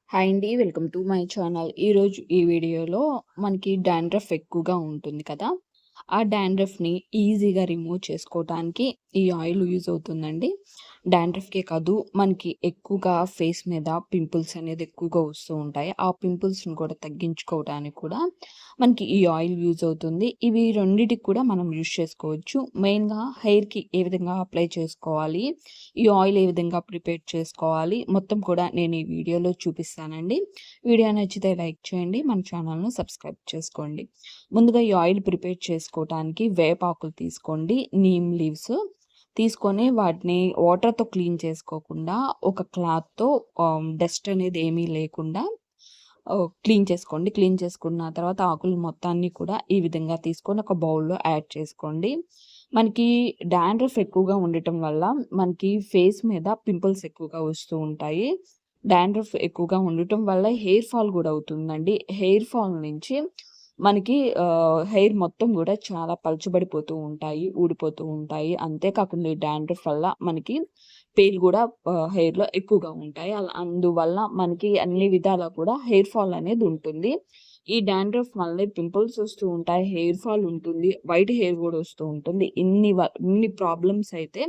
Hi అండి. Welcome to my channel. ఈరోజు ఈ వీడియోలో మనకి డాండ్రఫ్ ఎక్కువగా ఉంటుంది కదా! ఆ డాండ్రఫ్‌ని ఈజీగా రిమూవ్ చేసుకోవటానికి ఈ ఆయిల్ యూజ్ అవుతుందండి. డాండ్రఫ్‌కే కాదు, మనకి ఎక్కువగా ఫేస్ మీద పింపుల్స్ అనేది ఎక్కువగా వస్తూ ఉంటాయి. ఆ పింపుల్స్‌ని కూడా తగ్గించుకోవడానికి కూడా మనకి ఈ ఆయిల్ యూజ్ అవుతుంది. ఇవి రెండిటికి కూడా మనం యూజ్ చేసుకోవచ్చు. మెయిన్‌గా హెయిర్‌కి ఏ విధంగా అప్లై చేసుకోవాలి, ఈ ఆయిల్ ఏ విధంగా ప్రిపేర్ చేసుకోవాలి, మొత్తం కూడా నేను ఈ వీడియోలో చూపిస్తానండి. వీడియో నచ్చితే లైక్ చేయండి. మన ఛానల్‌ను సబ్స్క్రైబ్ చేసుకోండి. ముందుగా ఈ ఆయిల్ ప్రిపేర్ చేసుకోవటానికి వేపాకులు తీసుకోండి. నీమ్ లీవ్స్ తీసుకొని వాటిని వాటర్‌తో క్లీన్ చేసుకోకుండా ఒక క్లాత్‌తో డస్ట్ అనేది ఏమీ లేకుండా క్లీన్ చేసుకోండి. క్లీన్ చేసుకున్న తర్వాత ఆకులు మొత్తాన్ని కూడా ఈ విధంగా తీసుకొని ఒక బౌల్‌లో యాడ్ చేసుకోండి. మనకి డాండ్రఫ్ ఎక్కువగా ఉండటం వల్ల మనకి ఫేస్ మీద పింపుల్స్ ఎక్కువగా వస్తూ ఉంటాయి. డాండ్రఫ్ ఎక్కువగా ఉండటం వల్ల హెయిర్ ఫాల్ గూడా అవుతుందండి. హెయిర్ ఫాల్ నుంచి మనకి హెయిర్ మొత్తం గూడా చాలా పలచబడిపోతూ ఉంటాయి, ఊడిపోతూ ఉంటాయి. అంతే కాకుండా ఈ డాండ్రఫ్ వల్ల మనకి పెయిన్ గూడా హెయిర్‌లో ఎక్కువగా ఉంటాయి. అందువల్ల మనకి అన్ని విధాలా కూడా హెయిర్ ఫాల్ అనేది ఉంటుంది. ఈ డాండ్రఫ్ వల్లే పింపుల్స్ వస్తూ ఉంటాయి, హెయిర్ ఫాల్ ఉంటుంది, వైట్ హెయిర్ గూడా వస్తూ ఉంటుంది. ఇన్ని ప్రాబ్లమ్స్ అయితే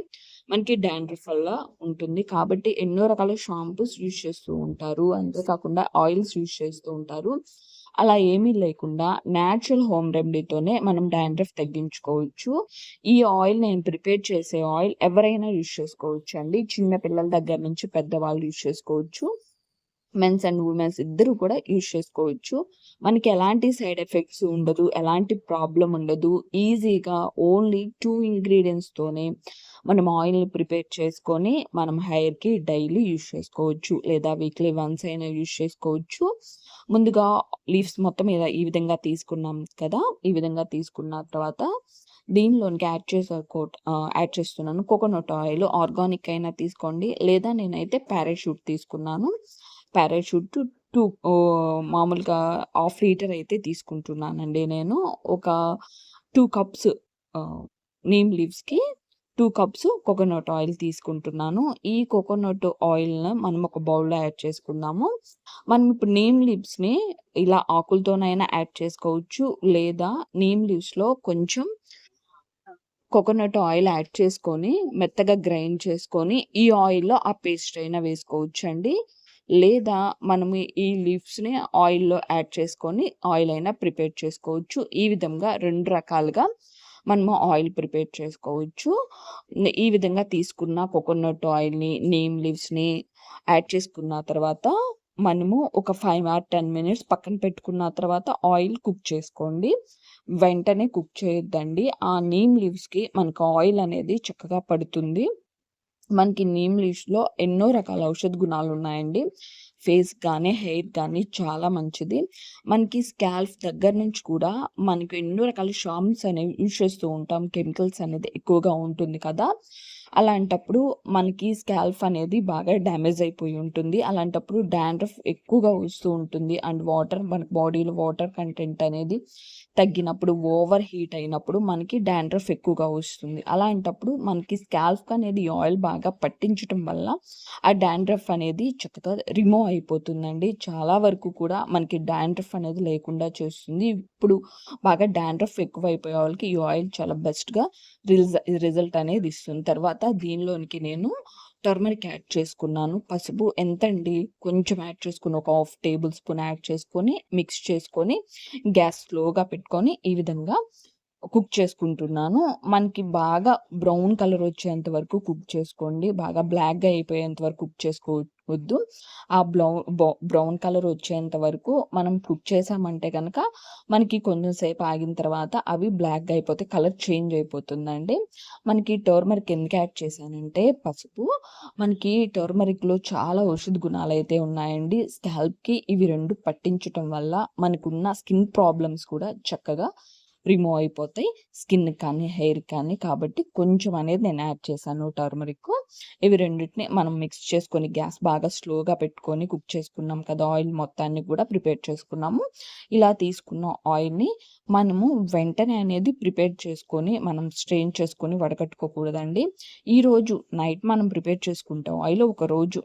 మనకి డాండ్రఫ్ వల్ల ఉంటుంది. కాబట్టి ఎన్నో రకాల షాంపూస్ యూజ్ చేస్తూ ఉంటారు. అంతే కాకుండా ఆయిల్స్ యూజ్ చేస్తూ ఉంటారు. అలా ఏమీ లేకుండా నేచురల్ హోమ్ రెమెడీతోనే మనం డాండ్రఫ్ తగ్గించుకోవచ్చు. ఈ ఆయిల్ నేను ప్రిపేర్ చేసే ఆయిల్ ఎవరైనా యూజ్ చేసుకోవచ్చండి. చిన్న పిల్లల దగ్గర నుంచి పెద్దవాళ్ళు యూజ్ చేసుకోవచ్చు. మెన్స్ అండ్ వుమెన్స్ ఇద్దరు కూడా యూజ్ చేసుకోవచ్చు. మనకి ఎలాంటి సైడ్ ఎఫెక్ట్స్ ఉండదు, ఎలాంటి ప్రాబ్లమ్ ఉండదు. ఈజీగా ఓన్లీ 2 ఇంగ్రీడియెంట్స్‌తోనే మనం ఆయిల్‌ని ప్రిపేర్ చేసుకొని మనం హెయిర్‌కి డైలీ యూజ్ చేసుకోవచ్చు. లేదా వీక్లీ వన్స్ అయినా యూజ్ చేసుకోవచ్చు. ముందుగా లీవ్స్ మొత్తం ఈ విధంగా తీసుకున్నాం కదా! ఈ విధంగా తీసుకున్న తర్వాత దీనిలోనికి యాడ్ చేస్తున్నాను కోకోనట్ ఆయిల్. ఆర్గానిక్ అయినా తీసుకోండి. లేదా నేనైతే పారాషూట్ తీసుకున్నాను. పారాషూట్ 2 మామూలుగా హాఫ్ లీటర్ అయితే తీసుకుంటున్నానండి నేను. ఒక 2 కప్స్ ఆహ్, నీమ్ లీవ్స్‌కి 2 కప్స్ కోకోనట్ ఆయిల్ తీసుకుంటున్నాను. ఈ కోకోనట్ ఆయిల్‌ని మనం ఒక బౌల్‌లో యాడ్ చేసుకుందాము. మనం ఇప్పుడు నీమ్ లీవ్స్‌ని ఇలా ఆకులతోనైనా యాడ్ చేసుకోవచ్చు. లేదా నీమ్ లీవ్స్‌లో కొంచెం కోకోనట్ ఆయిల్ యాడ్ చేసుకొని, మెత్తగా గ్రైండ్ చేసుకొని, ఈ ఆయిల్‌లో ఆ పేస్ట్ అయినా వేసుకోవచ్చండి. లేదా మనము ఈ లీవ్స్‌ని ఆయిల్‌లో యాడ్ చేసుకొని, ఆయిల్ అయినా ప్రిపేర్ చేసుకోవచ్చు. ఈ విధంగా 2 రకాలుగా మనము ఆయిల్ ప్రిపేర్ చేసుకోవచ్చు. ఈ విధంగా తీసుకున్న కోకోనట్ ఆయిల్‌ని, నీమ్ లీవ్స్‌ని యాడ్ చేసుకున్న తర్వాత, మనము ఒక 5 ఆర్ 10 మినిట్స్ పక్కన పెట్టుకున్న తర్వాత ఆయిల్ కుక్ చేసుకోండి. వెంటనే కుక్ చేయొద్దండి. ఆ నీమ్ లీవ్స్‌కి మనకు ఆయిల్ అనేది చక్కగా పడుతుంది. మనకి నీమ్ లీవ్స్‌లో ఎన్నో రకాల ఔషధ గుణాలున్నాయండి. ఫేస్‌కి గానీ, హెయిర్‌కి గానీ చాలా మంచిది. మనకి స్కాల్ప్ దగ్గర నుంచి కూడా మనకు ఎన్నో రకాల షాంప్స్ అనేవి యూజ్ చేస్తూ ఉంటాం. కెమికల్స్ అనేది ఎక్కువగా ఉంటుంది కదా! అలాంటప్పుడు మనకి స్కాల్ప్ అనేది బాగా డ్యామేజ్ అయిపోయి ఉంటుంది. అలాంటప్పుడు డాండ్రఫ్ ఎక్కువగా వస్తూ ఉంటుంది. అండ్ మన బాడీలో వాటర్ కంటెంట్ అనేది తగ్గినప్పుడు, ఓవర్ హీట్ అయినప్పుడు మనకి డాండ్రఫ్ ఎక్కువగా వస్తుంది. అలాంటప్పుడు మనకి స్కాల్ప్‌కి అనేది ఈ ఆయిల్ బాగా పట్టించటం వల్ల ఆ డాండ్రఫ్ అనేది చక్కగా రిమూవ్ అయిపోతుందండి. చాలా వరకు కూడా మనకి డాండ్రఫ్ అనేది లేకుండా చేస్తుంది. ఇప్పుడు బాగా డాండ్రఫ్ ఎక్కువైపోయే వాళ్ళకి ఈ ఆయిల్ చాలా బెస్ట్‌గా రిజల్ట్ అనేది ఇస్తుంది. తర్వాత దీనిలోనికి నేను టర్మరిక్ యాడ్ చేసుకున్నాను. పసుపు ఎంతండి, కొంచెం యాడ్ చేసుకొని ఒక హాఫ్ టేబుల్ స్పూన్ యాడ్ చేసుకొని, మిక్స్ చేసుకొని, గ్యాస్ స్లోగా పెట్టుకొని ఈ విధంగా కుక్ చేసుకుంటున్నాను. మనకి బాగా బ్రౌన్ కలర్ వచ్చేంత వరకు కుక్ చేసుకోండి. బాగా బ్లాక్‌గా అయిపోయేంత వరకు కుక్ చేసుకోవద్దు. ఆ బ్రౌన్ కలర్ వచ్చేంత వరకు మనం కుక్ చేసామంటే గనక మనకి కొంచెం సేపు ఆగిన తర్వాత అవి బ్లాక్‌గా అయిపోతే కలర్ చేంజ్ అయిపోతుందండి. మనకి టర్మరిక్ ఎందుకు యాడ్ చేశానంటే పసుపు, మనకి టర్మరిక్‌లో చాలా ఔషధ గుణాలైతే ఉన్నాయండి. స్కాల్ప్‌కి ఇవి 2 పట్టించటం వల్ల మనకున్న స్కిన్ ప్రాబ్లమ్స్ కూడా చక్కగా రిమూవ్ అయిపోతాయి. స్కిన్‌కి కానీ, హెయిర్‌కి కానీ. కాబట్టి కొంచెం అనేది నేను యాడ్ చేశాను టర్మరిక్. ఇవి రెండిటిని మనం మిక్స్ చేసుకొని గ్యాస్ బాగా స్లోగా పెట్టుకొని కుక్ చేసుకున్నాం కదా! ఆయిల్ మొత్తాన్ని కూడా ప్రిపేర్ చేసుకున్నాము. ఇలా తీసుకున్న ఆయిల్‌ని మనము వెంటనే అనేది ప్రిపేర్ చేసుకొని, మనం స్ట్రెయిన్ చేసుకొని వడకట్టుకోకూడదండి. ఈరోజు నైట్ మనం ప్రిపేర్ చేసుకుంటాం ఆయిల్, ఒకరోజు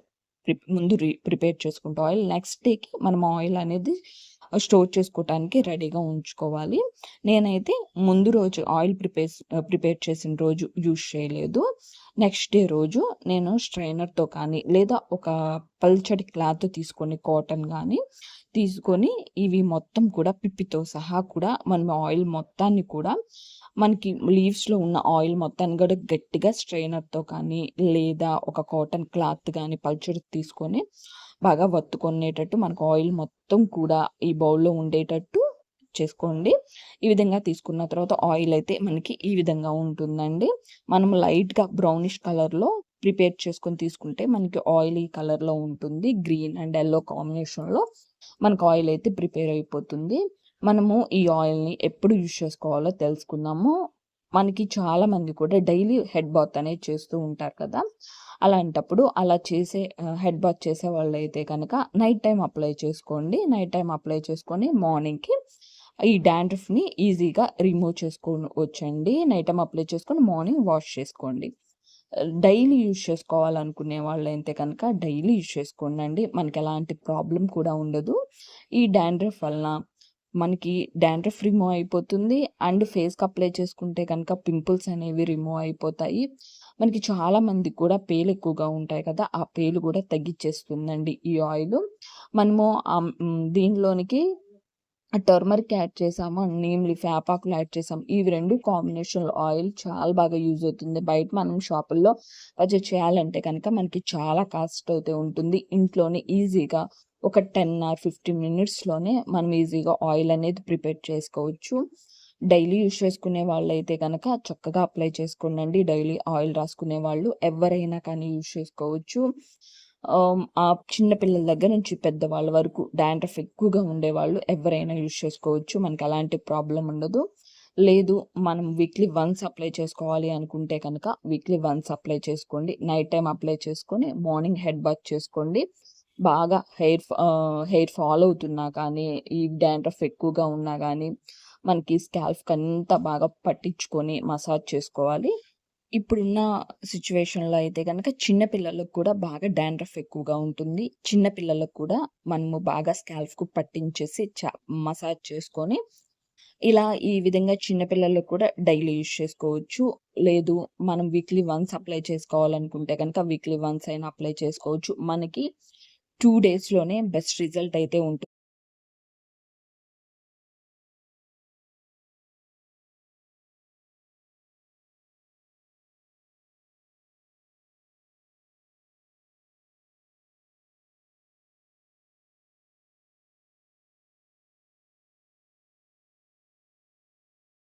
ముందు ప్రిపేర్ చేసుకుంటాం ఆయిల్. నెక్స్ట్ డేకి మనం ఆయిల్ అనేది స్టోర్ చేసుకోవటానికి రెడీగా ఉంచుకోవాలి. నేనైతే ముందు రోజు ఆయిల్ ప్రిపేర్ చేసిన రోజు యూజ్ చేయలేదు. నెక్స్ట్ డే రోజు నేను స్ట్రైనర్‌తో కానీ, లేదా ఒక పల్చటి క్లాత్ తీసుకొని, కాటన్ గానీ తీసుకొని, ఇవి మొత్తం కూడా పిప్పితో సహా కూడా మనం ఆయిల్ మొత్తాన్ని కూడా, మనకి లీవ్స్‌లో ఉన్న ఆయిల్ మొత్తాన్ని కూడా గట్టిగా స్ట్రైనర్‌తో కానీ, లేదా ఒక కాటన్ క్లాత్ గానీ పల్చటిది తీసుకొని బాగా వత్తుకునేటట్టు మనకు ఆయిల్ మొత్తం కూడా ఈ బౌల్‌లో ఉండేటట్టు చేసుకోండి. ఈ విధంగా తీసుకున్న తర్వాత ఆయిల్ అయితే మనకి ఈ విధంగా ఉంటుందండి. మనం లైట్‌గా బ్రౌనిష్ కలర్‌లో ప్రిపేర్ చేసుకొని తీసుకుంటే మనకి ఆయిల్ ఈ కలర్‌లో ఉంటుంది. గ్రీన్ అండ్ యెల్లో కాంబినేషన్‌లో మనకు ఆయిల్ అయితే ప్రిపేర్ అయిపోతుంది. మనము ఈ ఆయిల్‌ని ఎప్పుడు యూజ్ చేసుకోవాలో తెలుసుకుందాము. మనకి చాలామంది కూడా డైలీ హెడ్ బాత్ అనేది చేస్తూ ఉంటారు కదా! అలాంటప్పుడు అలా చేసే హెడ్ బాత్ చేసేవాళ్ళైతే కనుక నైట్ టైమ్ అప్లై చేసుకోండి. నైట్ టైమ్ అప్లై చేసుకొని మార్నింగ్‌కి ఈ డాండ్రఫ్‌ని ఈజీగా రిమూవ్ చేసుకోవచ్చండి. నైట్ టైమ్ అప్లై చేసుకొని మార్నింగ్ వాష్ చేసుకోండి. డైలీ యూజ్ చేసుకోవాలనుకునే వాళ్ళైతే కనుక డైలీ యూజ్ చేసుకోండండి. మనకెలాంటి ప్రాబ్లమ్ కూడా ఉండదు. ఈ డాండ్రఫ్ వలన మనకి డాండ్రఫ్ రిమూవ్ అయిపోతుంది. అండ్ ఫేస్‌కి అప్లై చేసుకుంటే కనుక పింపుల్స్ అనేవి రిమూవ్ అయిపోతాయి. మనకి చాలా మందికి కూడా పేలు ఎక్కువగా ఉంటాయి కదా! ఆ పేలు కూడా తగ్గిచ్చేస్తుందండి ఈ ఆయిలు. మనము దీనిలోనికి టర్మరిక్ యాడ్ చేసాము, అండ్ నీమ్ లీఫ్, వేపాకులు యాడ్ చేసాము. ఇవి 2 కాంబినేషన్‌లో ఆయిల్ చాలా బాగా యూజ్ అవుతుంది. బయట మనం షాపుల్లో పర్చేజ్ చేయాలంటే కనుక మనకి చాలా కాస్ట్ అయితే ఉంటుంది. ఇంట్లోనే ఈజీగా ఒక 10 ఆర్ 15 మినిట్స్‌లోనే మనం ఈజీగా ఆయిల్ అనేది ప్రిపేర్ చేసుకోవచ్చు. డైలీ యూజ్ చేసుకునే వాళ్ళైతే గనక చక్కగా అప్లై చేసుకోండండి. డైలీ ఆయిల్ రాసుకునే వాళ్ళు ఎవ్వరైనా కానీ యూజ్ చేసుకోవచ్చు. చిన్న పిల్లల దగ్గర నుంచి పెద్దవాళ్ళ వరకు డాండ్రఫ్ ఎక్కువగా ఉండేవాళ్ళు ఎవ్వరైనా యూజ్ చేసుకోవచ్చు. మనకి అలాంటి ప్రాబ్లమ్ ఉండదు. లేదు మనం వీక్లీ వన్స్ అప్లై చేసుకోవాలి అనుకుంటే కనుక వీక్లీ వన్స్ అప్లై చేసుకోండి. నైట్ టైమ్ అప్లై చేసుకొని మార్నింగ్ హెడ్ బాత్ చేసుకోండి. బాగా హెయిర్ ఫాల్ అవుతున్నా కానీ, ఈ డాండ్రఫ్ ఎక్కువగా ఉన్నా గానీ, మనకి స్కాల్ప్‌కంతా బాగా పట్టించుకొని మసాజ్ చేసుకోవాలి. ఇప్పుడున్న సిట్యుయేషన్‌లో అయితే గనక చిన్న పిల్లలకు కూడా బాగా డాండ్రఫ్ ఎక్కువగా ఉంటుంది. చిన్న పిల్లలకు కూడా మనము బాగా స్కాల్ప్‌కు పట్టించేసి మసాజ్ చేసుకొని, ఇలా ఈ విధంగా చిన్న పిల్లలకు కూడా డైలీ యూజ్ చేసుకోవచ్చు. లేదు మనం వీక్లీ వన్స్ అప్లై చేసుకోవాలనుకుంటే గనక వీక్లీ వన్స్ అయినా అప్లై చేసుకోవచ్చు. మనకి 2 డేస్‌లోనే బెస్ట్ రిజల్ట్ అయితే ఉంటుంది.